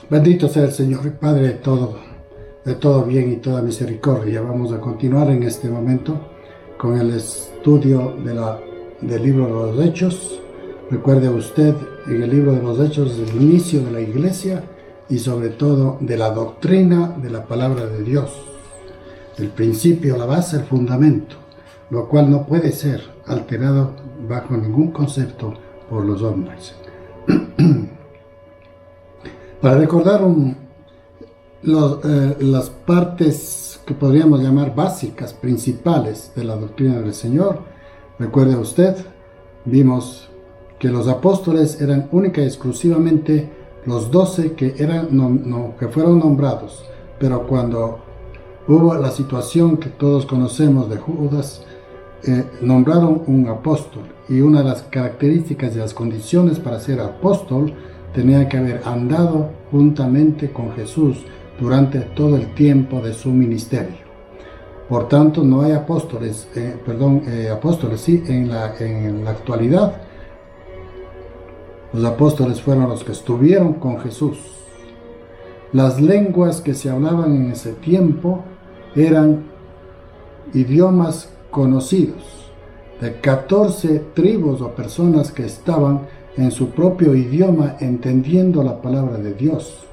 Bendito sea el Señor y Padre de todo bien y toda misericordia. Vamos a continuar en este momento con el estudio del libro de los Hechos. Recuerde usted, en el libro de los Hechos, el inicio de la iglesia y sobre todo de la doctrina de la palabra de Dios. El principio, la base, el fundamento, lo cual no puede ser alterado bajo ningún concepto por los hombres. Para recordar las partes que podríamos llamar básicas, principales de la doctrina del Señor, recuerde usted, vimos que los apóstoles eran única y exclusivamente los 12 que fueron nombrados, pero cuando hubo la situación que todos conocemos de Judas, nombraron un apóstol, y una de las características y las condiciones para ser apóstol tenía que haber andado juntamente con Jesús durante todo el tiempo de su ministerio. Por tanto, no hay apóstoles, sí, en la actualidad. Los apóstoles fueron los que estuvieron con Jesús. Las lenguas que se hablaban en ese tiempo eran idiomas conocidos de 14 tribus o personas que estaban en su propio idioma entendiendo la palabra de Dios.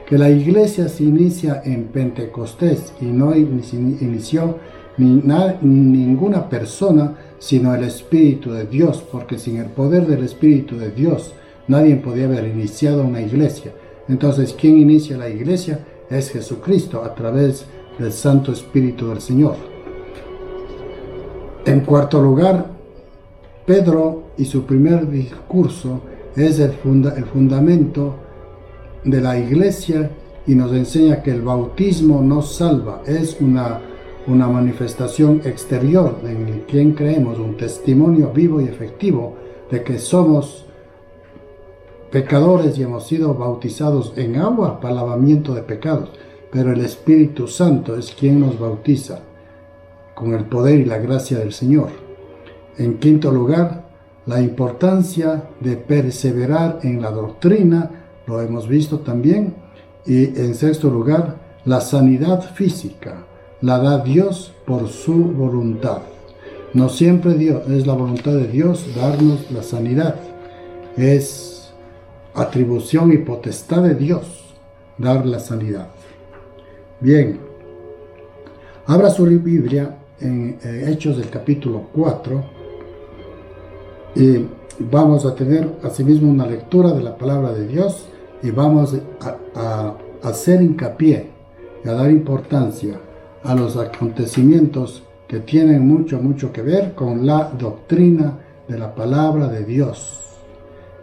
Que la iglesia se inicia en Pentecostés y no inició ninguna persona sino el Espíritu de Dios, porque sin el poder del Espíritu de Dios nadie podía haber iniciado una iglesia. Entonces, ¿quién inicia la iglesia? Es Jesucristo a través del Santo Espíritu del Señor. En cuarto lugar, Pedro y su primer discurso es el fundamento de la iglesia y nos enseña que el bautismo no salva, es una manifestación exterior en quien creemos, un testimonio vivo y efectivo de que somos pecadores y hemos sido bautizados en agua para lavamiento de pecados, pero el Espíritu Santo es quien nos bautiza con el poder y la gracia del Señor. En quinto lugar, la importancia de perseverar en la doctrina, lo hemos visto también. Y en sexto lugar, la sanidad física la da Dios por su voluntad. No siempre es la voluntad de Dios darnos la sanidad. Es atribución y potestad de Dios dar la sanidad. Bien, abra su Biblia en Hechos del capítulo 4 y vamos a tener asimismo una lectura de la palabra de Dios y vamos a hacer hincapié y a dar importancia a los acontecimientos que tienen mucho que ver con la doctrina de la palabra de Dios.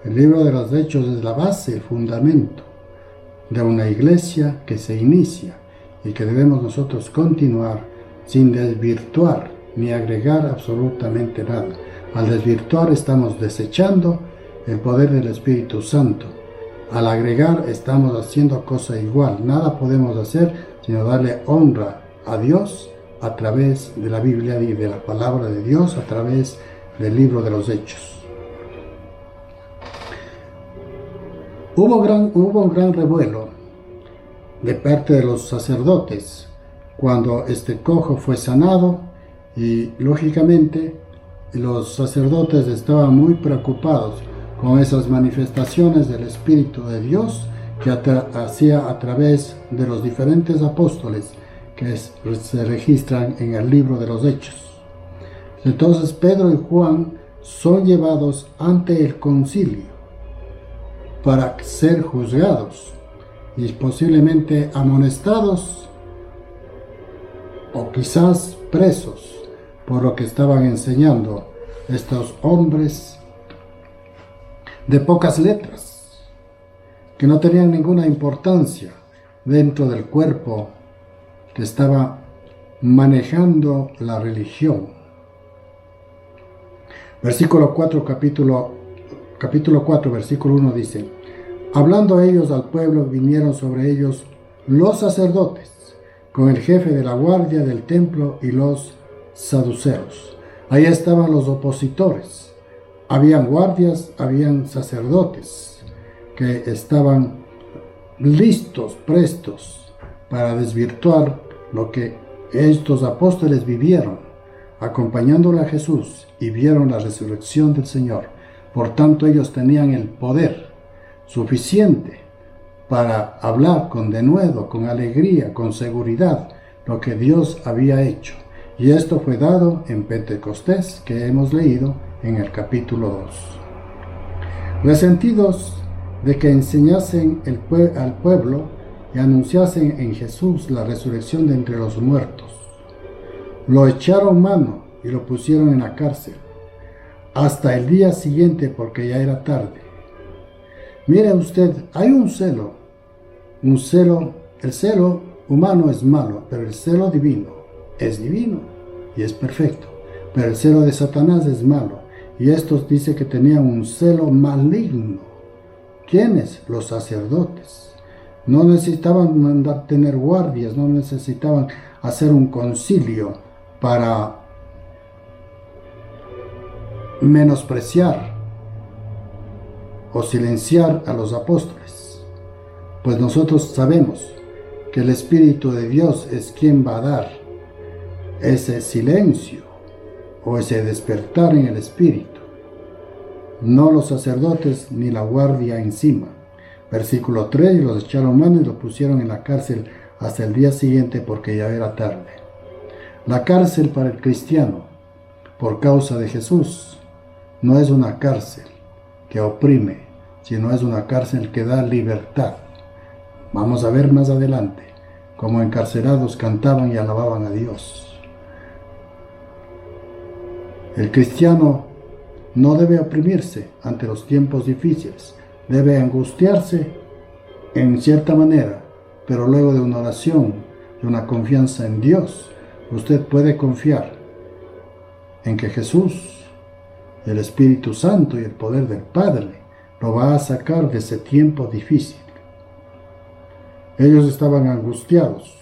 El libro de los Hechos es la base, el fundamento de una iglesia que se inicia y que debemos nosotros continuar sin desvirtuar ni agregar absolutamente nada. Al desvirtuar estamos desechando el poder del Espíritu Santo. Al agregar estamos haciendo cosa igual. Nada podemos hacer sino darle honra a Dios a través de la Biblia y de la palabra de Dios, a través del libro de los Hechos. Hubo un gran revuelo de parte de los sacerdotes cuando este cojo fue sanado, y lógicamente los sacerdotes estaban muy preocupados con esas manifestaciones del Espíritu de Dios que hacía a través de los diferentes apóstoles que se registran en el libro de los Hechos. Entonces Pedro y Juan son llevados ante el concilio para ser juzgados y posiblemente amonestados o quizás presos por lo que estaban enseñando estos hombres de pocas letras, que no tenían ninguna importancia dentro del cuerpo que estaba manejando la religión. Versículo 4, capítulo 4, versículo 1 dice: hablando ellos al pueblo, vinieron sobre ellos los sacerdotes, con el jefe de la guardia del templo y los saduceos. Ahí estaban los opositores. Habían guardias, habían sacerdotes que estaban listos, prestos para desvirtuar lo que estos apóstoles vivieron, acompañándole a Jesús y vieron la resurrección del Señor. Por tanto, ellos tenían el poder suficiente para hablar con denuedo, con alegría, con seguridad, lo que Dios había hecho. Y esto fue dado en Pentecostés, que hemos leído en el capítulo 2. Resentidos de que enseñasen al pueblo y anunciasen en Jesús la resurrección de entre los muertos, lo echaron mano y lo pusieron en la cárcel hasta el día siguiente, porque ya era tarde. Mire usted, hay un celo, el celo humano es malo, pero el celo divino es divino y es perfecto. Pero el celo de Satanás es malo, y estos dice que tenían un celo maligno. ¿Quiénes? Los sacerdotes. No necesitaban tener guardias, no necesitaban hacer un concilio para menospreciar o silenciar a los apóstoles, pues nosotros sabemos que el Espíritu de Dios es quien va a dar ese silencio o ese despertar en el Espíritu, no los sacerdotes ni la guardia encima. Versículo 3, y los echaron mano y los pusieron en la cárcel hasta el día siguiente, porque ya era tarde. La cárcel para el cristiano, por causa de Jesús, no es una cárcel que oprime, sino es una cárcel que da libertad. Vamos a ver más adelante cómo encarcelados cantaban y alababan a Dios. El cristiano no debe oprimirse ante los tiempos difíciles, debe angustiarse en cierta manera, pero luego de una oración, de una confianza en Dios, usted puede confiar en que Jesús, el Espíritu Santo y el poder del Padre lo va a sacar de ese tiempo difícil. Ellos estaban angustiados,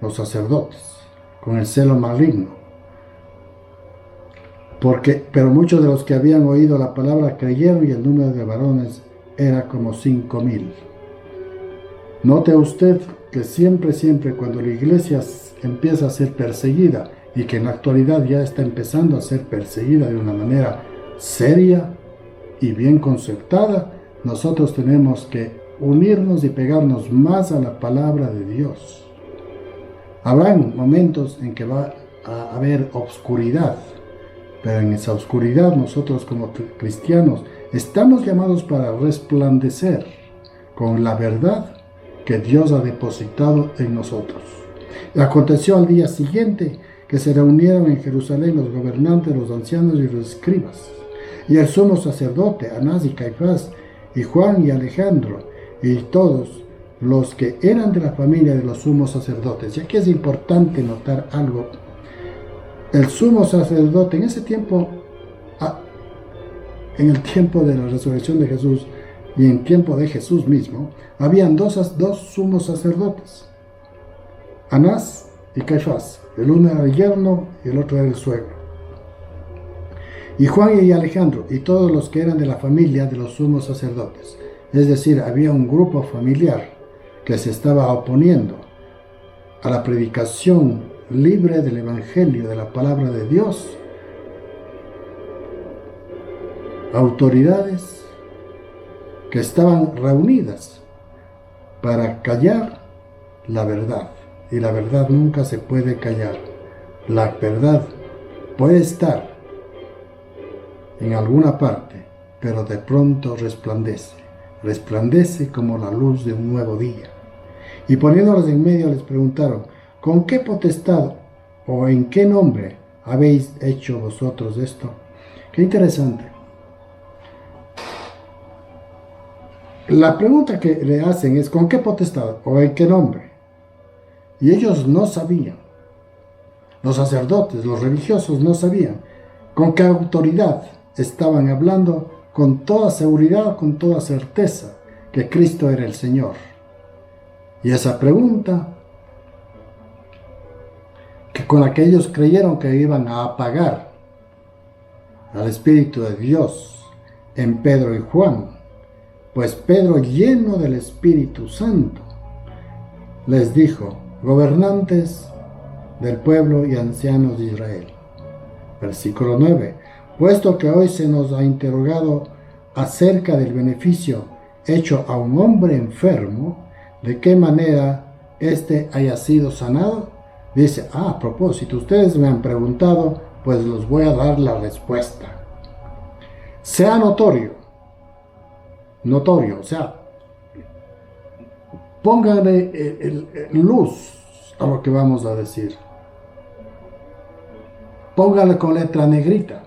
los sacerdotes, con el celo maligno, pero muchos de los que habían oído la palabra creyeron, y el número de varones era como 5,000. Note usted que siempre cuando la iglesia empieza a ser perseguida, y que en la actualidad ya está empezando a ser perseguida de una manera seria y bien concertada, nosotros tenemos que unirnos y pegarnos más a la palabra de Dios. Habrán momentos en que va a haber oscuridad, pero en esa oscuridad nosotros como cristianos estamos llamados para resplandecer con la verdad que Dios ha depositado en nosotros. Aconteció al día siguiente que se reunieron en Jerusalén los gobernantes, los ancianos y los escribas, y el sumo sacerdote, Anás y Caifás, y Juan y Alejandro, y todos los que eran de la familia de los sumos sacerdotes. Y aquí es importante notar algo. El sumo sacerdote en ese tiempo, en el tiempo de la resurrección de Jesús y en tiempo de Jesús mismo, habían dos sumos sacerdotes, Anás y Caifás. El uno era el yerno y el otro era el suegro. Y Juan y Alejandro y todos los que eran de la familia de los sumos sacerdotes. Es decir, había un grupo familiar que se estaba oponiendo a la predicación libre del Evangelio, de la palabra de Dios. Autoridades que estaban reunidas para callar la verdad. Y la verdad nunca se puede callar. La verdad puede estar en alguna parte, pero de pronto resplandece como la luz de un nuevo día. Y poniéndolos en medio les preguntaron: ¿con qué potestad o en qué nombre habéis hecho vosotros esto? Qué interesante. La pregunta que le hacen es: ¿con qué potestad o en qué nombre? Y ellos no sabían. Los sacerdotes, los religiosos no sabían con qué autoridad estaban hablando, con toda seguridad, con toda certeza, que Cristo era el Señor. Y esa pregunta, que con la que ellos creyeron que iban a apagar al Espíritu de Dios en Pedro y Juan, Pues Pedro, lleno del Espíritu Santo, les dijo: gobernantes del pueblo y ancianos de Israel. Versículo 9. Puesto que hoy se nos ha interrogado acerca del beneficio hecho a un hombre enfermo, ¿de qué manera éste haya sido sanado? Dice: a propósito, ustedes me han preguntado, pues les voy a dar la respuesta. Sea notorio, o sea, pónganle luz a lo que vamos a decir. Póngale con letra negrita,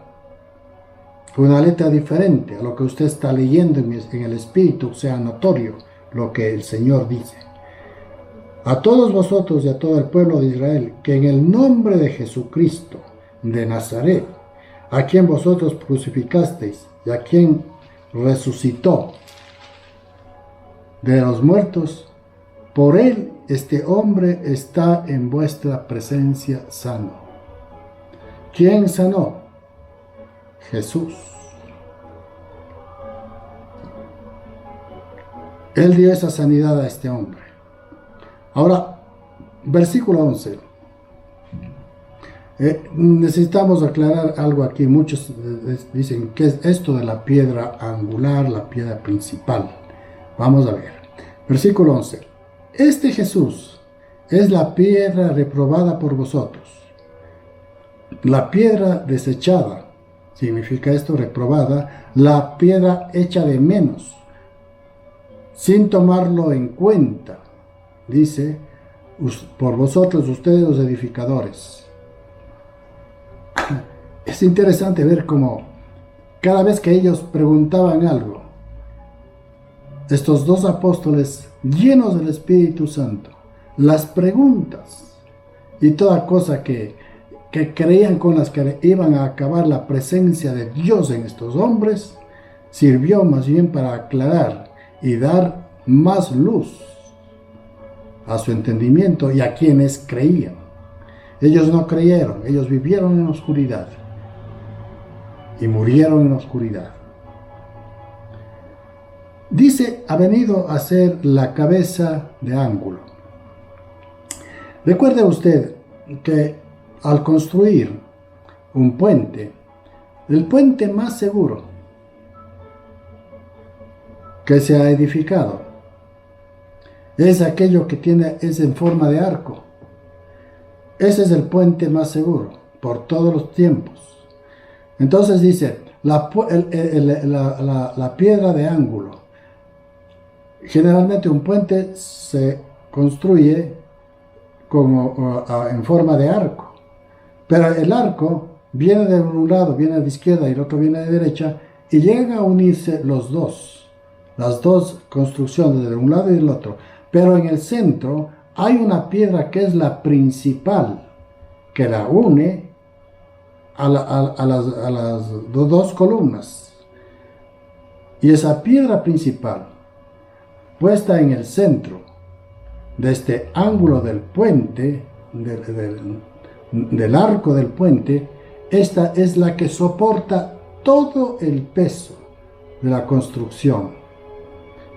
una letra diferente a lo que usted está leyendo en el Espíritu, sea notorio lo que el Señor dice. A todos vosotros y a todo el pueblo de Israel, que en el nombre de Jesucristo de Nazaret, a quien vosotros crucificasteis y a quien resucitó de los muertos, por él este hombre está en vuestra presencia sano. ¿Quién sanó? Jesús. Él dio esa sanidad a este hombre. Ahora, versículo 11. Necesitamos aclarar algo aquí. Muchos dicen: ¿qué es esto de la piedra angular, la piedra principal? Vamos a ver. Versículo 11. Este Jesús es la piedra reprobada por vosotros, la piedra desechada. Significa esto, reprobada, la piedra hecha de menos, sin tomarlo en cuenta. Dice: por vosotros, ustedes los edificadores. Es interesante ver cómo cada vez que ellos preguntaban algo, estos dos apóstoles llenos del Espíritu Santo, las preguntas y toda cosa que creían con las que iban a acabar la presencia de Dios en estos hombres, sirvió más bien para aclarar y dar más luz a su entendimiento y a quienes creían. Ellos no creyeron, ellos vivieron en la oscuridad y murieron en la oscuridad. Dice: ha venido a ser la cabeza de ángulo. Recuerde usted que al construir un puente, el puente más seguro que se ha edificado es aquello que es en forma de arco. Ese es el puente más seguro por todos los tiempos. Entonces dice: la piedra de ángulo. Generalmente un puente se construye en forma de arco, pero el arco viene de un lado, viene de izquierda y el otro viene de derecha, y llegan a unirse las dos construcciones de un lado y del otro, pero en el centro hay una piedra que es la principal, que la une a las dos columnas. Y esa piedra principal, puesta en el centro de este ángulo del puente, del arco del puente, esta es la que soporta todo el peso de la construcción.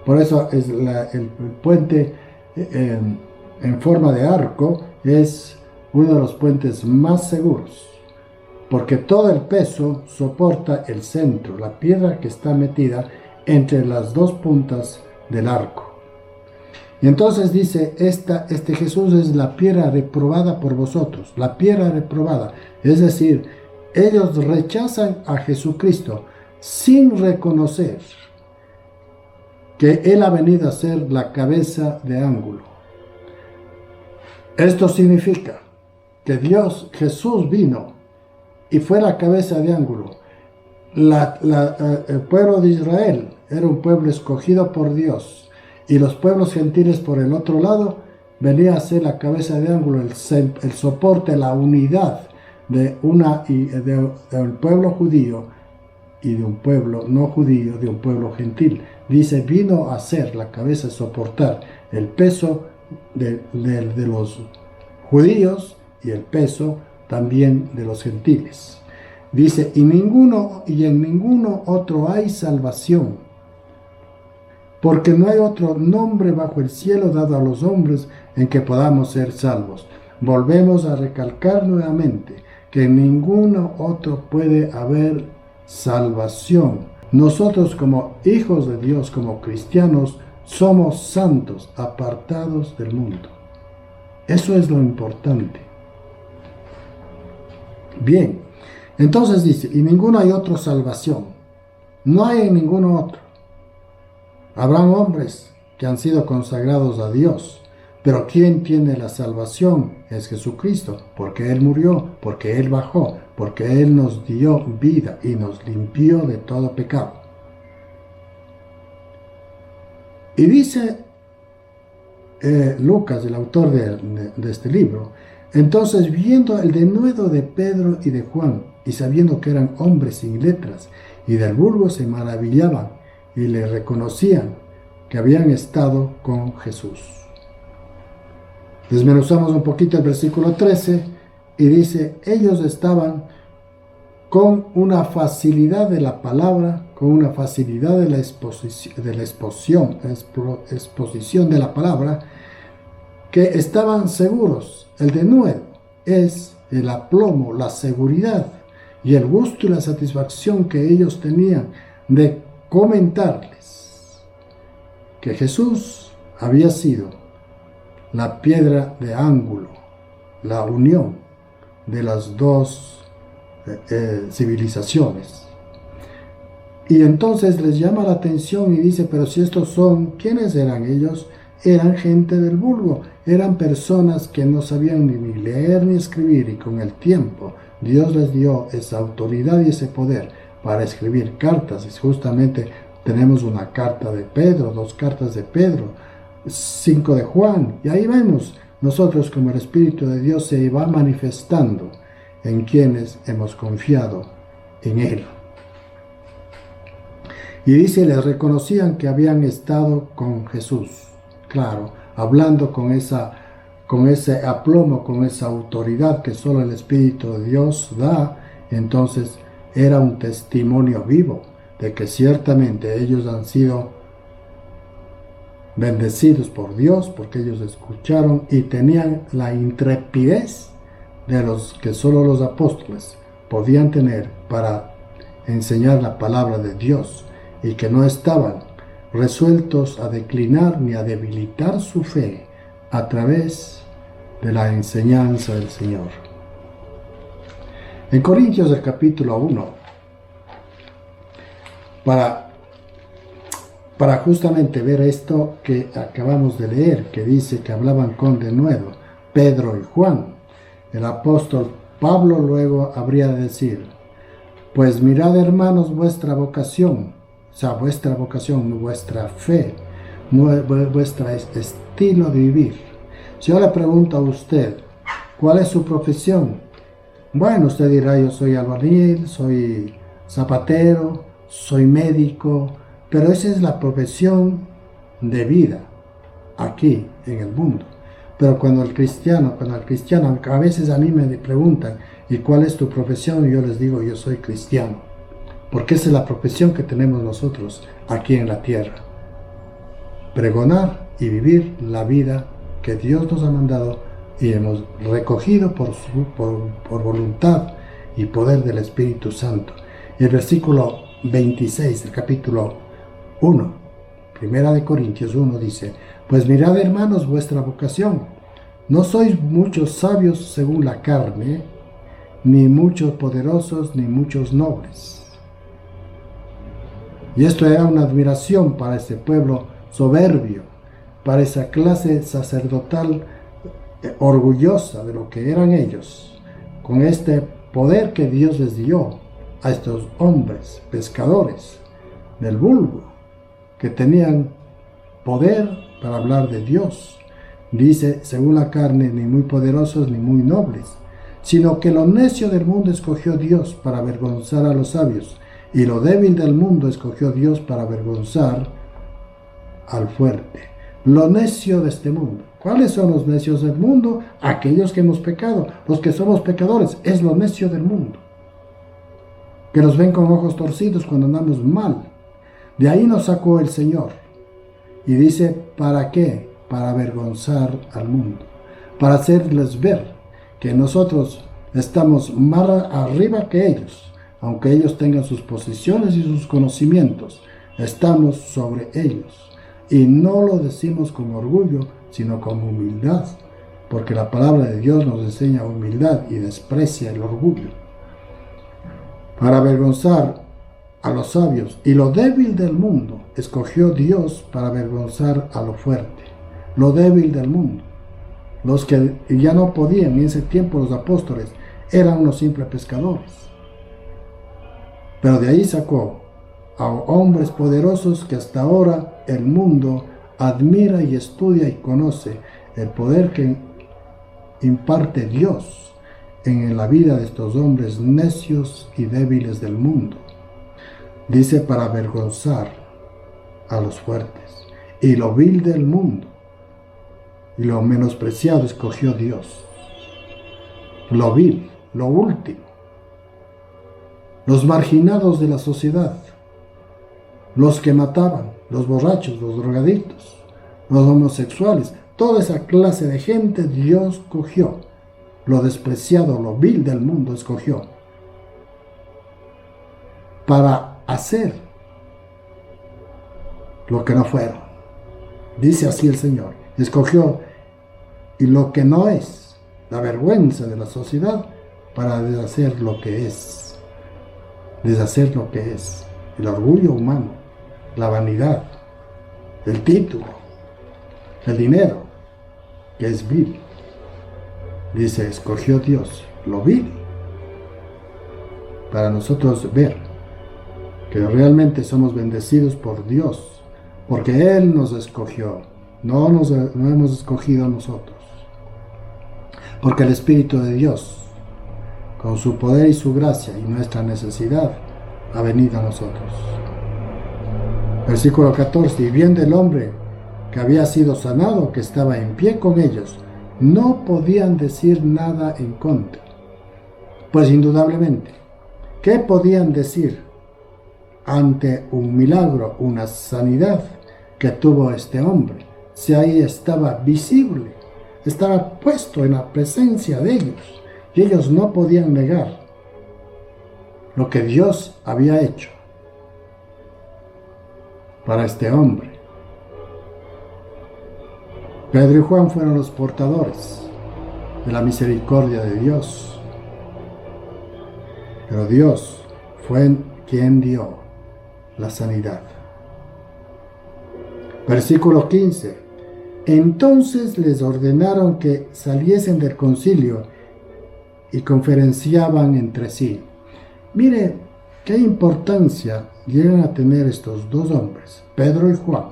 Por eso es el puente en forma de arco es uno de los puentes más seguros, porque todo el peso soporta el centro, la piedra que está metida entre las dos puntas del arco. Y entonces dice: este Jesús es la piedra reprobada por vosotros, la piedra reprobada. Es decir, ellos rechazan a Jesucristo sin reconocer que Él ha venido a ser la cabeza de ángulo. Esto significa que Jesús vino y fue la cabeza de ángulo. El pueblo de Israel era un pueblo escogido por Dios, y los pueblos gentiles por el otro lado venía a ser la cabeza de ángulo, el soporte, la unidad de un pueblo judío y de un pueblo no judío, de un pueblo gentil. Dice: vino a ser la cabeza, soportar el peso de los judíos y el peso también de los gentiles. Dice: y en ninguno otro hay salvación, porque no hay otro nombre bajo el cielo dado a los hombres en que podamos ser salvos. Volvemos a recalcar nuevamente que en ninguno otro puede haber salvación. Nosotros como hijos de Dios, como cristianos, somos santos, apartados del mundo. Eso es lo importante. Bien, entonces dice, y ninguno hay otra salvación. No hay en ninguno otro. Habrán hombres que han sido consagrados a Dios, pero ¿quién tiene la salvación? Es Jesucristo, porque Él murió, porque Él bajó, porque Él nos dio vida y nos limpió de todo pecado. Y dice Lucas, el autor de este libro, entonces viendo el denuedo de Pedro y de Juan, y sabiendo que eran hombres sin letras, y del vulgo se maravillaban, y le reconocían que habían estado con Jesús. Desmenuzamos un poquito el versículo 13, y dice, ellos estaban con una facilidad de la palabra, con una facilidad de la exposición de la palabra, que estaban seguros. El denuedo es el aplomo, la seguridad y el gusto y la satisfacción que ellos tenían de comentarles que Jesús había sido la piedra de ángulo, la unión de las dos civilizaciones. Y entonces les llama la atención y dice, pero si estos son, ¿quiénes eran ellos? Eran gente del vulgo, eran personas que no sabían ni leer ni escribir, y con el tiempo Dios les dio esa autoridad y ese poder para escribir cartas. Y justamente tenemos una carta de Pedro, 2 cartas de Pedro, 5 de Juan, y ahí vemos nosotros como el Espíritu de Dios se va manifestando en quienes hemos confiado en Él. Y dice, les reconocían que habían estado con Jesús. Claro, hablando con ese aplomo, con esa autoridad que solo el Espíritu de Dios da. Entonces era un testimonio vivo de que ciertamente ellos han sido bendecidos por Dios, porque ellos escucharon y tenían la intrepidez de los que solo los apóstoles podían tener para enseñar la palabra de Dios, y que no estaban resueltos a declinar ni a debilitar su fe a través de la enseñanza del Señor. En Corintios el capítulo 1, para justamente ver esto que acabamos de leer, que dice que hablaban con denuedo Pedro y Juan, el apóstol Pablo luego habría de decir, pues mirad, hermanos, vuestra vocación, vuestra fe, vuestro estilo de vivir. Si yo le pregunto a usted, ¿cuál es su profesión? Bueno, usted dirá, yo soy albañil, soy zapatero, soy médico, pero esa es la profesión de vida aquí en el mundo. Pero cuando al cristiano, a veces a mí me preguntan, ¿y cuál es tu profesión? Y yo les digo, yo soy cristiano, porque esa es la profesión que tenemos nosotros aquí en la tierra. Pregonar y vivir la vida que Dios nos ha mandado y hemos recogido por voluntad y poder del Espíritu Santo. Y el versículo 26 del capítulo 1, Primera de Corintios 1 dice, pues mirad, hermanos, vuestra vocación. No sois muchos sabios según la carne, ni muchos poderosos, ni muchos nobles. Y esto era una admiración para ese pueblo soberbio, para esa clase sacerdotal orgullosa de lo que eran ellos, con este poder que Dios les dio a estos hombres pescadores del vulgo, que tenían poder para hablar de Dios. Dice, según la carne, ni muy poderosos ni muy nobles, sino que lo necio del mundo escogió Dios para avergonzar a los sabios, y lo débil del mundo escogió Dios para avergonzar al fuerte. Lo necio de este mundo. ¿Cuáles son los necios del mundo? Aquellos que hemos pecado, los que somos pecadores, es lo necio del mundo, que nos ven con ojos torcidos cuando andamos mal. De ahí nos sacó el Señor, Y dice, ¿para qué? Para avergonzar al mundo, para hacerles ver que nosotros estamos más arriba que ellos, aunque ellos tengan sus posiciones y sus conocimientos, estamos sobre ellos. Y no lo decimos con orgullo, sino con humildad, porque la palabra de Dios nos enseña humildad y desprecia el orgullo. Para avergonzar a los sabios y lo débil del mundo, escogió Dios para avergonzar a lo fuerte, lo débil del mundo. Los que ya no podían en ese tiempo, los apóstoles, eran unos simples pescadores. Pero de ahí sacó a hombres poderosos que hasta ahora el mundo admira y estudia y conoce el poder que imparte Dios en la vida de estos hombres necios y débiles del mundo. Dice, para avergonzar a los fuertes y lo vil del mundo y lo menospreciado escogió Dios. Lo vil, lo último, los marginados de la sociedad, los que mataban, los borrachos, los drogadictos, los homosexuales, toda esa clase de gente Dios cogió. Lo despreciado, lo vil del mundo escogió para hacer lo que no fueron. Dice así el Señor, escogió y lo que no es, la vergüenza de la sociedad, para deshacer lo que es. Deshacer lo que es el orgullo humano, la vanidad, el título, el dinero, que es vil. Dice, escogió Dios lo vil para nosotros ver que realmente somos bendecidos por Dios, porque Él nos escogió, no hemos escogido a nosotros, porque el Espíritu de Dios, con su poder y su gracia y nuestra necesidad, ha venido a nosotros. Versículo 14, y viendo el hombre que había sido sanado, que estaba en pie con ellos, no podían decir nada en contra. Pues indudablemente, ¿qué podían decir ante un milagro, una sanidad que tuvo este hombre? Si ahí estaba visible, estaba puesto en la presencia de ellos, y ellos no podían negar lo que Dios había hecho para este hombre. Pedro y Juan fueron los portadores de la misericordia de Dios, pero Dios fue quien dio la sanidad. Versículo 15. Entonces les ordenaron que saliesen del concilio y conferenciaban entre sí. Mire qué importancia llegan a tener estos dos hombres, Pedro y Juan,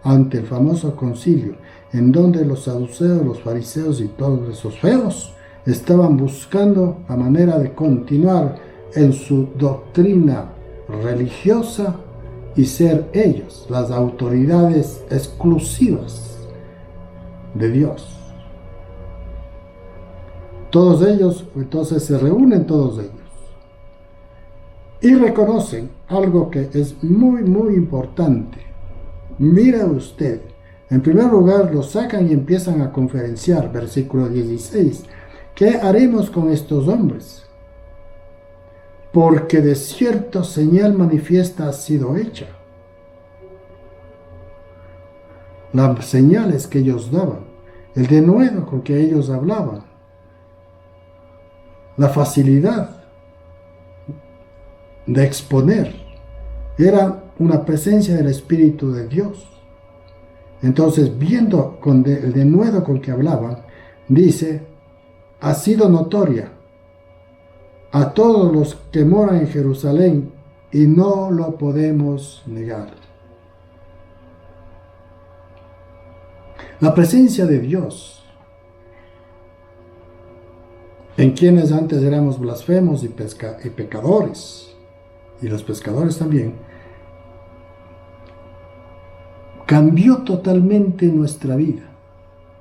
ante el famoso concilio, en donde los saduceos, los fariseos y todos esos feos estaban buscando la manera de continuar en su doctrina religiosa y ser ellos las autoridades exclusivas de Dios. Todos ellos, entonces se reúnen todos ellos y reconocen algo que es muy, muy importante. Mira usted, en primer lugar los sacan y empiezan a conferenciar, versículo 16. ¿Qué haremos con estos hombres? Porque de cierto señal manifiesta ha sido hecha. Las señales que ellos daban, el denuedo con que ellos hablaban, la facilidad de exponer, era una presencia del Espíritu de Dios. Entonces, viendo con el denuedo con que hablaban, dice, ha sido notoria a todos los que moran en Jerusalén y no lo podemos negar. La presencia de Dios, en quienes antes éramos blasfemos y pecadores, y los pescadores también, cambió totalmente nuestra vida.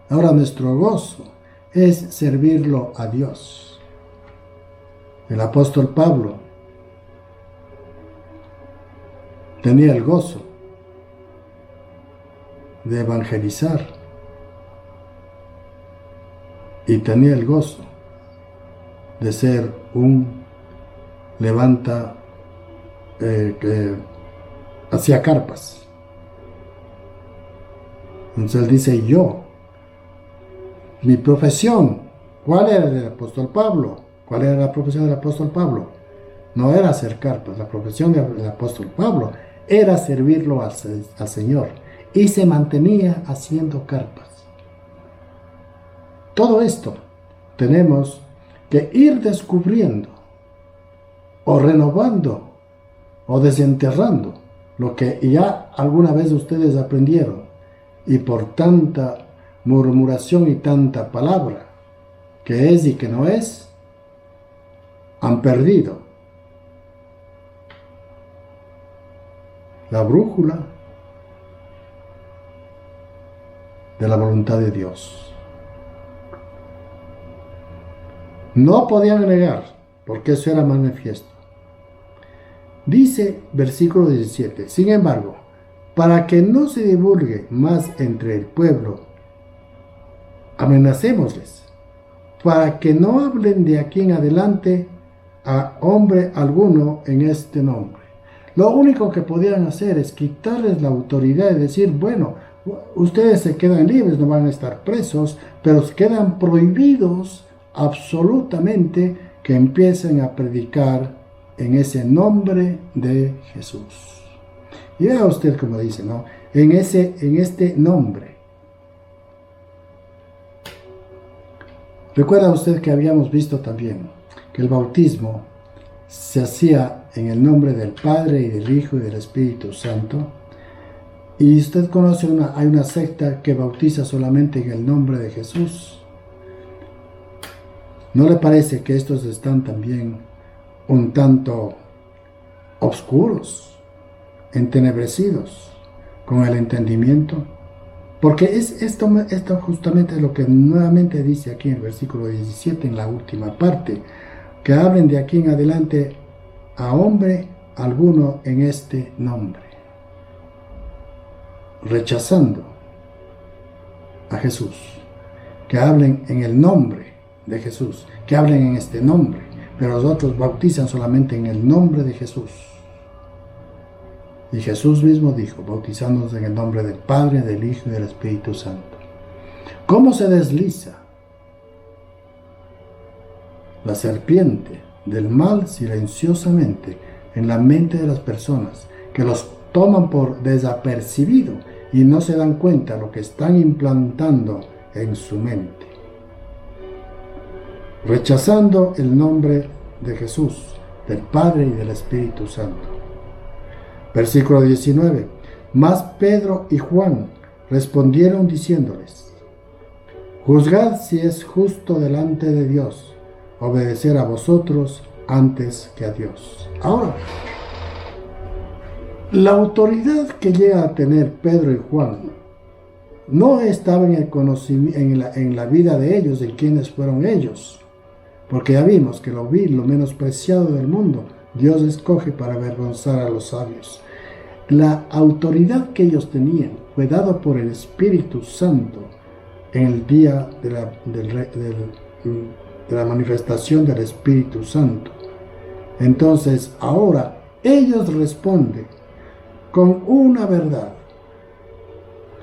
Ahora nuestro gozo es servirlo a Dios. El apóstol Pablo tenía el gozo de evangelizar y tenía el gozo de ser un que hacía carpas. Entonces él dice, mi profesión, ¿cuál era el apóstol Pablo? ¿Cuál era la profesión del apóstol Pablo? No era hacer carpas, la profesión del apóstol Pablo era servirlo al Señor, y se mantenía haciendo carpas. Todo esto tenemos que ir descubriendo o renovando o desenterrando lo que ya alguna vez ustedes aprendieron, y por tanta murmuración y tanta palabra que es y que no es, han perdido la brújula de la voluntad de Dios. No podían negar, porque eso era manifiesto. Dice versículo 17, sin embargo, para que no se divulgue más entre el pueblo, amenacémosles, para que no hablen de aquí en adelante a hombre alguno en este nombre. Lo único que podían hacer es quitarles la autoridad y decir, bueno, ustedes se quedan libres, no van a estar presos, pero quedan prohibidos absolutamente que empiecen a predicar en ese nombre de Jesús. Y vea usted como dice, ¿no? En este nombre. Recuerda usted que habíamos visto también que el bautismo se hacía en el nombre del Padre y del Hijo y del Espíritu Santo. Y usted conoce hay una secta que bautiza solamente en el nombre de Jesús. ¿No le parece que estos están también un tanto oscuros, entenebrecidos con el entendimiento? Porque esto justamente es lo que nuevamente dice aquí en el versículo 17, en la última parte, que hablen de aquí en adelante a hombre alguno en este nombre, rechazando a Jesús, que hablen en el nombre de Jesús, que hablen en este nombre, pero los otros bautizan solamente en el nombre de Jesús. Y Jesús mismo dijo, bautizándonos en el nombre del Padre, del Hijo y del Espíritu Santo. ¿Cómo se desliza la serpiente del mal silenciosamente en la mente de las personas, que los toman por desapercibido y no se dan cuenta de lo que están implantando en su mente? Rechazando el nombre de Jesús, del Padre y del Espíritu Santo. Versículo 19. Mas Pedro y Juan respondieron diciéndoles, juzgad si es justo delante de Dios obedecer a vosotros antes que a Dios. Ahora, la autoridad que llega a tener Pedro y Juan no estaba en el conocimiento, en la vida de ellos, de quiénes fueron ellos, porque ya vimos que lo menos preciado del mundo, Dios escoge para avergonzar a los sabios. La autoridad que ellos tenían fue dada por el Espíritu Santo en el día de la manifestación del Espíritu Santo. Entonces, ahora ellos responden con una verdad.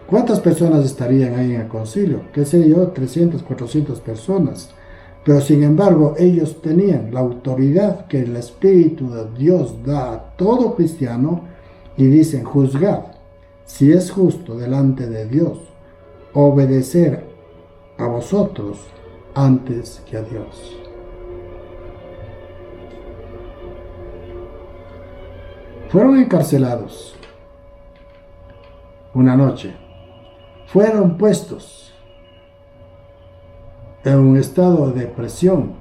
¿Cuántas personas estarían ahí en el concilio? ¿Qué sé yo? 300, 400 personas. Pero sin embargo, ellos tenían la autoridad que el Espíritu de Dios da a todo cristiano y dicen, juzgad si es justo delante de Dios obedecer a vosotros antes que a Dios. Fueron encarcelados una noche, fueron puestos en un estado de depresión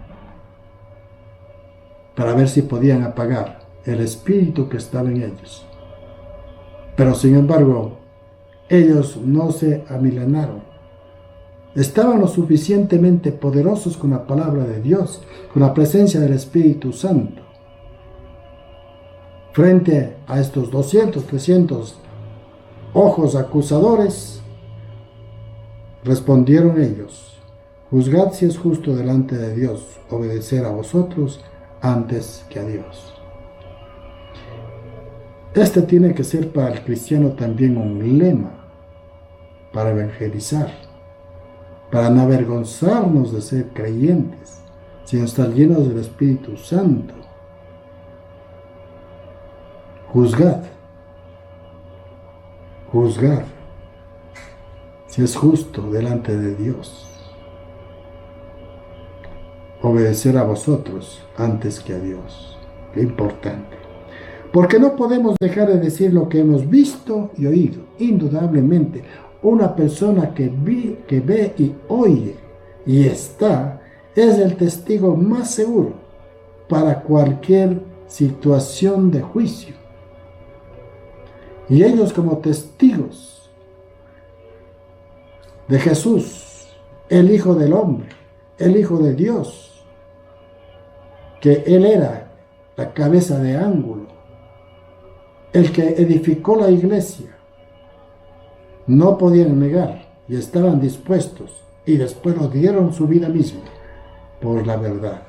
para ver si podían apagar el espíritu que estaba en ellos. Pero sin embargo, ellos no se amilenaron. Estaban lo suficientemente poderosos con la palabra de Dios, con la presencia del Espíritu Santo. Frente a estos 200, 300 ojos acusadores, Respondieron ellos: juzgad si es justo delante de Dios obedecer a vosotros antes que a Dios. Este tiene que ser para el cristiano también un lema para evangelizar, para no avergonzarnos de ser creyentes, sino estar llenos del Espíritu Santo. Juzgad si es justo delante de Dios obedecer a vosotros antes que a Dios. Qué importante. Porque no podemos dejar de decir lo que hemos visto y oído. Indudablemente, una persona que ve y oye y está, es el testigo más seguro para cualquier situación de juicio. Y ellos, como testigos de Jesús, el Hijo del Hombre, el Hijo de Dios, que Él era la cabeza de ángulo, el que edificó la iglesia, no podían negar y estaban dispuestos, y después lo dieron su vida misma por la verdad.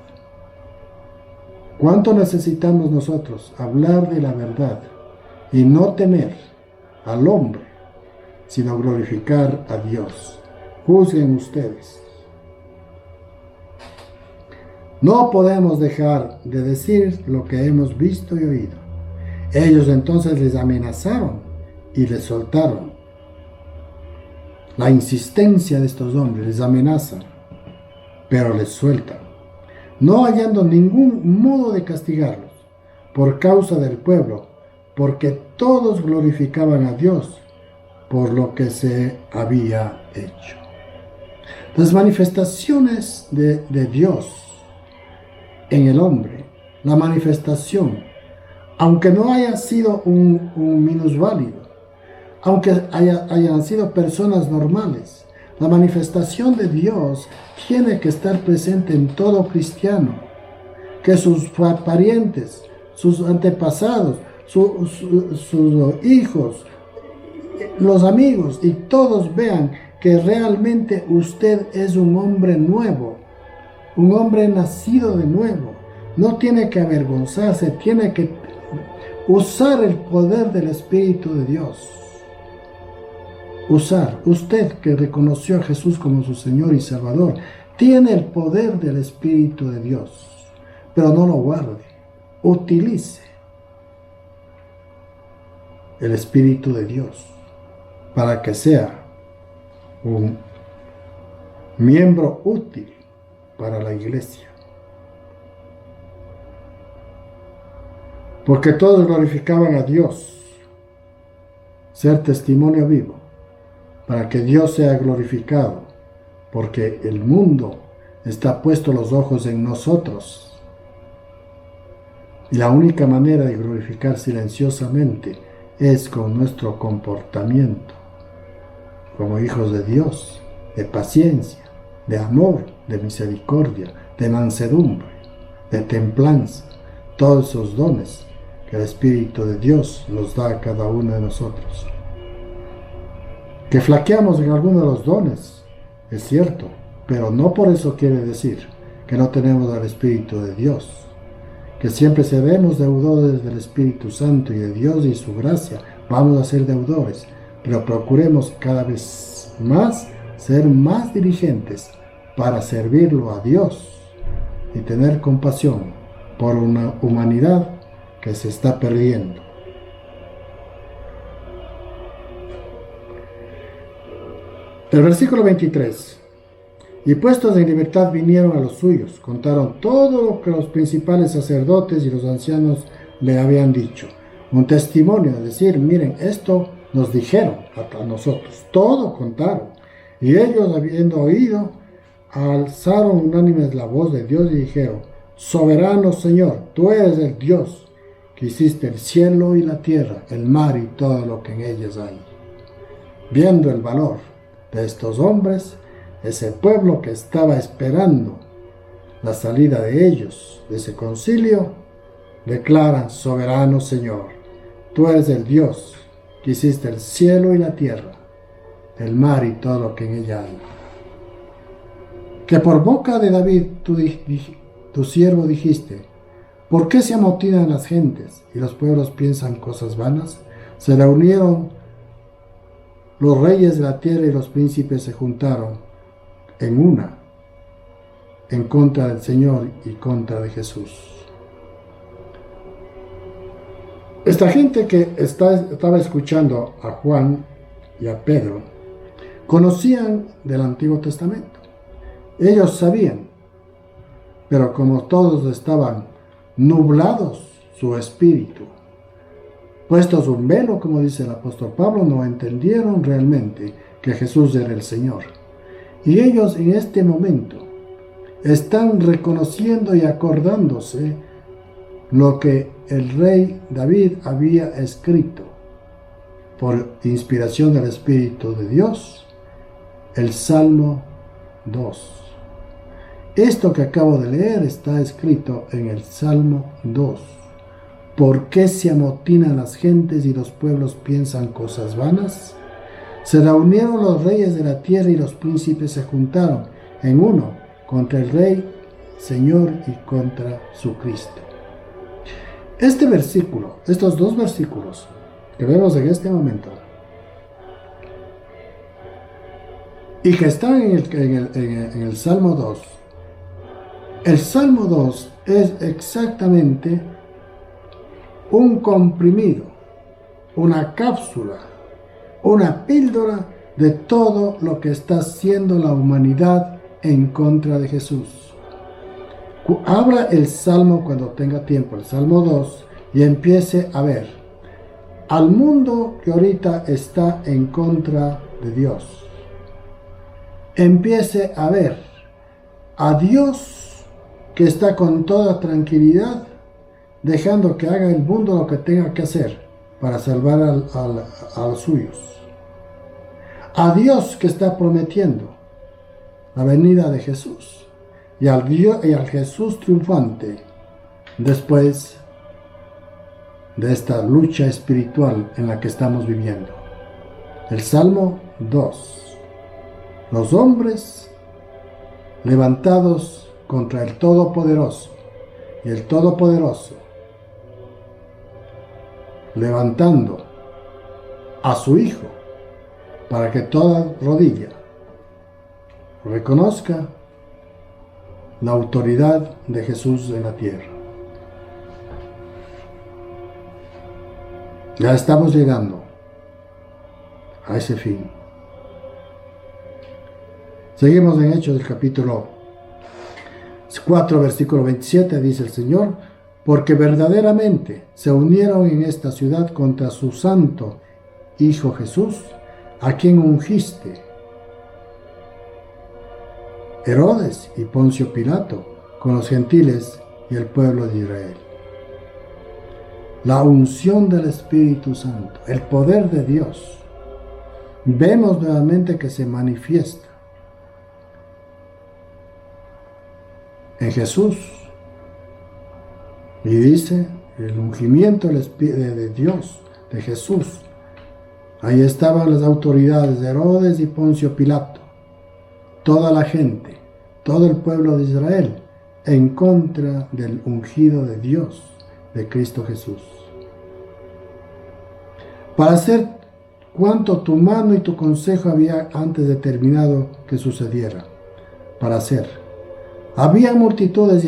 ¿Cuánto necesitamos nosotros hablar de la verdad y no temer al hombre, sino glorificar a Dios? Juzguen ustedes. No podemos dejar de decir lo que hemos visto y oído. Ellos entonces les amenazaron y les soltaron. La insistencia de estos hombres les amenaza, pero les sueltan, no hallando ningún modo de castigarlos por causa del pueblo, porque todos glorificaban a Dios por lo que se había hecho. Las manifestaciones de Dios en el hombre, la manifestación, aunque no haya sido un minusválido, aunque hayan sido personas normales, la manifestación de Dios tiene que estar presente en todo cristiano, que sus parientes, sus antepasados, sus hijos, los amigos y todos vean que realmente usted es un hombre nuevo, un hombre nacido de nuevo. No tiene que avergonzarse, tiene que usar el poder del Espíritu de Dios. Usted que reconoció a Jesús como su Señor y Salvador, tiene el poder del Espíritu de Dios, pero no lo guarde, utilice el Espíritu de Dios para que sea un miembro útil para la iglesia. Porque todos glorificaban a Dios, ser testimonio vivo, para que Dios sea glorificado, porque el mundo está puesto los ojos en nosotros. Y la única manera de glorificar silenciosamente es con nuestro comportamiento, como hijos de Dios, de paciencia, de amor, de misericordia, de mansedumbre, de templanza, todos esos dones que el Espíritu de Dios nos da a cada uno de nosotros. Que flaqueamos en alguno de los dones, es cierto, pero no por eso quiere decir que no tenemos al Espíritu de Dios, que siempre seremos deudores del Espíritu Santo y de Dios y su gracia, vamos a ser deudores, pero procuremos cada vez más ser más diligentes para servirlo a Dios y tener compasión por una humanidad que se está perdiendo. El versículo 23. Y puestos en libertad vinieron a los suyos, contaron todo lo que los principales sacerdotes y los ancianos le habían dicho. Un testimonio, es decir, miren, esto nos dijeron a nosotros, todo contaron. Y ellos, habiendo oído, alzaron unánimes la voz de Dios y dijeron: soberano Señor, tú eres el Dios que hiciste el cielo y la tierra, el mar y todo lo que en ellas hay. Viendo el valor de estos hombres, ese pueblo que estaba esperando la salida de ellos de ese concilio, declaran: soberano Señor, tú eres el Dios que hiciste el cielo y la tierra, el mar y todo lo que en ella hay. Que por boca de David tu siervo dijiste: ¿por qué se amotinan las gentes y los pueblos piensan cosas vanas? Se reunieron los reyes de la tierra y los príncipes se juntaron en una, en contra del Señor y contra de Jesús. Esta gente que estaba escuchando a Juan y a Pedro conocían del Antiguo Testamento. Ellos sabían, pero como todos estaban nublados su espíritu, puestos un velo, como dice el apóstol Pablo, no entendieron realmente que Jesús era el Señor. Y ellos en este momento están reconociendo y acordándose lo que el rey David había escrito por inspiración del Espíritu de Dios, el Salmo 2. Esto que acabo de leer está escrito en el Salmo 2. ¿Por qué se amotinan las gentes y los pueblos piensan cosas vanas? Se reunieron los reyes de la tierra y los príncipes se juntaron en uno contra el Rey, Señor y contra su Cristo. Este versículo, estos dos versículos que vemos en este momento y que están en el Salmo 2, el Salmo 2 es exactamente un comprimido, una cápsula, una píldora de todo lo que está haciendo la humanidad en contra de Jesús. Abra el Salmo cuando tenga tiempo, el Salmo 2, y empiece a ver al mundo que ahorita está en contra de Dios. Empiece a ver a Dios que está con toda tranquilidad, dejando que haga el mundo lo que tenga que hacer para salvar a los suyos. A Dios que está prometiendo la venida de Jesús. Y al Jesús triunfante después de esta lucha espiritual en la que estamos viviendo. El Salmo 2. Los hombres levantados contra el Todopoderoso y el Todopoderoso levantando a su Hijo para que toda rodilla reconozca la autoridad de Jesús en la tierra. Ya estamos llegando a ese fin. Seguimos en Hechos del capítulo 4, versículo 27, dice el Señor: porque verdaderamente se unieron en esta ciudad contra su santo Hijo Jesús, a quien ungiste, Herodes y Poncio Pilato, con los gentiles y el pueblo de Israel. La unción del Espíritu Santo, el poder de Dios, vemos nuevamente que se manifiesta en Jesús. Y dice, el ungimiento de Dios, de Jesús. Ahí estaban las autoridades de Herodes y Poncio Pilato, toda la gente, todo el pueblo de Israel, en contra del ungido de Dios, de Cristo Jesús. Para hacer cuanto tu mano y tu consejo había antes determinado que sucediera, para hacer. Había multitudes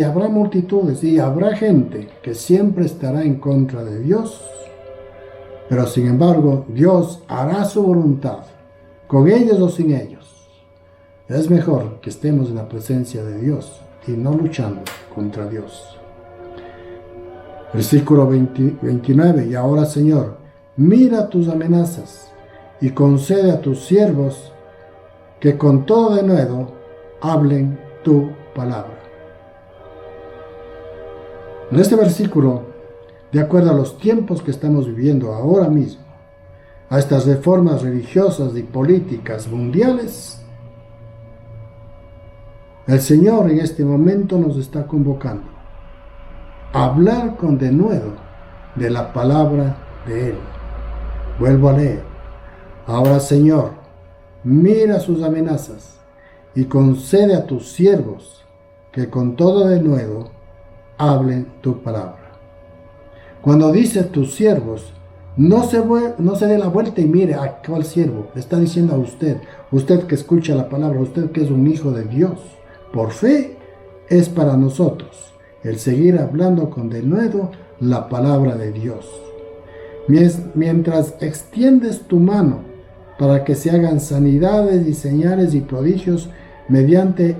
y habrá gente que siempre estará en contra de Dios, pero sin embargo Dios hará su voluntad, con ellos o sin ellos. Es mejor que estemos en la presencia de Dios y no luchando contra Dios. Versículo 29, y ahora, Señor, mira tus amenazas y concede a tus siervos que con todo denuedo hablen tu palabra. En este versículo, de acuerdo a los tiempos que estamos viviendo ahora mismo, a estas reformas religiosas y políticas mundiales, el Señor en este momento nos está convocando a hablar con denuedo de la palabra de Él. Vuelvo a leer. Ahora, Señor, mira sus amenazas y concede a tus siervos que con todo denuedo hablen tu palabra. Cuando dice tus siervos, no se dé la vuelta y mire a cuál siervo. Le está diciendo a usted, usted que escucha la palabra, usted que es un hijo de Dios. Por fe es para nosotros el seguir hablando con denuedo la palabra de Dios. Mientras extiendes tu mano para que se hagan sanidades y señales y prodigios mediante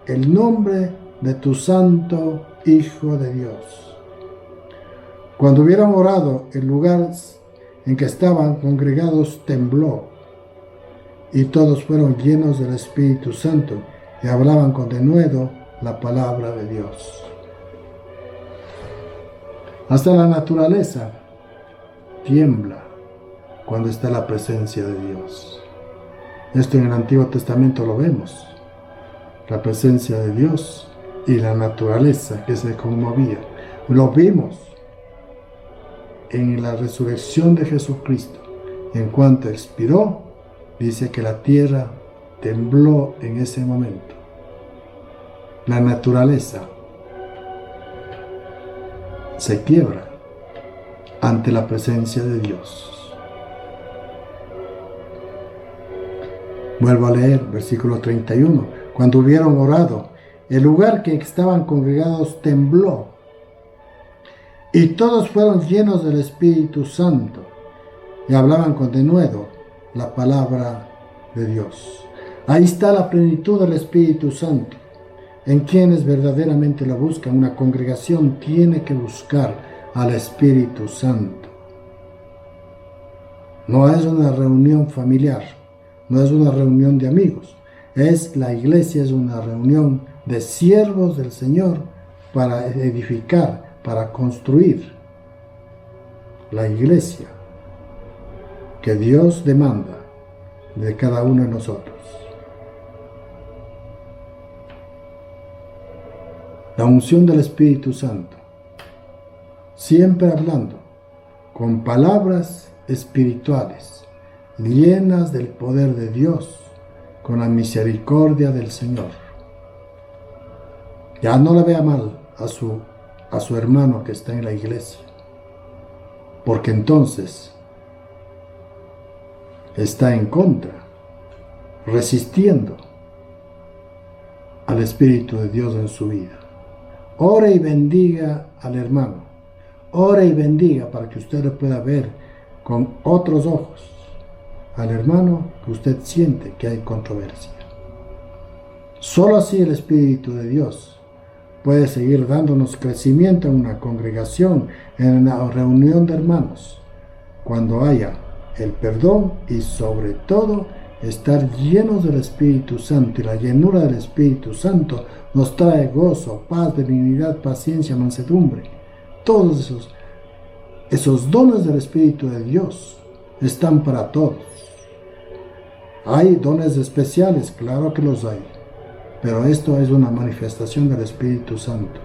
el nombre de tu santo Hijo de Dios. Cuando hubieron orado, el lugar en que estaban congregados tembló, y todos fueron llenos del Espíritu Santo y hablaban con denuedo la palabra de Dios. Hasta la naturaleza tiembla cuando está la presencia de Dios. Esto en el Antiguo Testamento lo vemos. La presencia de Dios y la naturaleza que se conmovía. Lo vimos en la resurrección de Jesucristo. En cuanto expiró, dice que la tierra tembló en ese momento. La naturaleza se quiebra ante la presencia de Dios. Vuelvo a leer, versículo 31. Cuando hubieron orado, el lugar que estaban congregados tembló, y todos fueron llenos del Espíritu Santo, y hablaban con denuedo la palabra de Dios. Ahí está la plenitud del Espíritu Santo. En quienes verdaderamente lo buscan, una congregación tiene que buscar al Espíritu Santo. No es una reunión familiar, no es una reunión de amigos. La iglesia es una reunión de siervos del Señor para edificar, para construir la iglesia que Dios demanda de cada uno de nosotros. La unción del Espíritu Santo, siempre hablando con palabras espirituales, llenas del poder de Dios, con la misericordia del Señor. Ya no le vea mal a su hermano que está en la iglesia, porque entonces está en contra, resistiendo al Espíritu de Dios en su vida. Ore y bendiga al hermano. Ore y bendiga para que usted lo pueda ver con otros ojos al hermano que usted siente que hay controversia. Solo así el Espíritu de Dios puede seguir dándonos crecimiento en una congregación, en una reunión de hermanos, cuando haya el perdón y sobre todo estar llenos del Espíritu Santo. Y la llenura del Espíritu Santo nos trae gozo, paz, benignidad, paciencia, mansedumbre. Todos esos dones del Espíritu de Dios están para todos. Hay dones especiales, claro que los hay, pero esto es una manifestación del Espíritu Santo.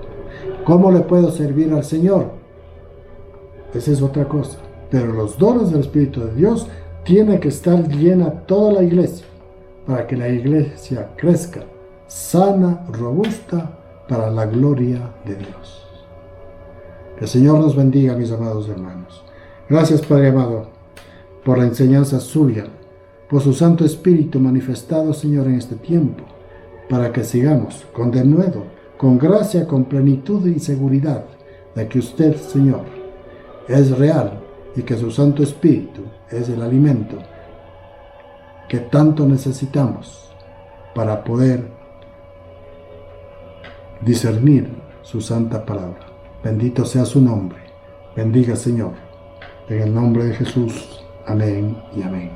¿Cómo le puedo servir al Señor? Esa es otra cosa. Pero los dones del Espíritu de Dios tiene que estar llena toda la iglesia, para que la iglesia crezca sana, robusta, para la gloria de Dios. Que el Señor nos bendiga, mis amados hermanos. Gracias, Padre amado, por la enseñanza suya, por su Santo Espíritu manifestado, Señor, en este tiempo, para que sigamos con denuedo, con gracia, con plenitud y seguridad de que usted, Señor, es real y que su Santo Espíritu es el alimento que tanto necesitamos para poder discernir su santa palabra. Bendito sea su nombre. Bendiga, Señor. En el nombre de Jesús. Amén y amén.